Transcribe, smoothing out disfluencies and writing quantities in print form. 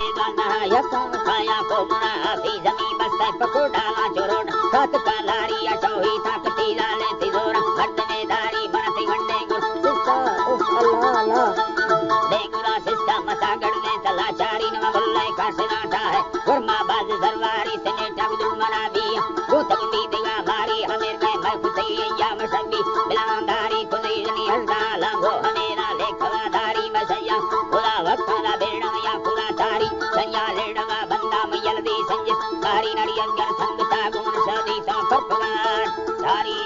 खाया को मुना सी जमी बस पको डाला चोरोड सात का लारी अचोही तक तीला ले तिजोरा मर्द में दारी बनती गंडे गुर सिस्का उस अल्लाह अल्लाह देगुरा सिस्का मसा गड़ने चला चारी न बल्ले का सिनाटा है वर्मा बाज सरवारी सने टगदुल मना दिया वो तगनी दिवा मारी हमें मैं खुदी या मसबी बिलांदारी खुदी जनी हल्दा लांगो हमेरा लेखवादारी मसया खुदा वक्ता बेड़ा या खुदा तारी संया लेडवा बंदा मयलदी संज कारी नड़ी अंगर संगता गुण सदी सा परपगार तारी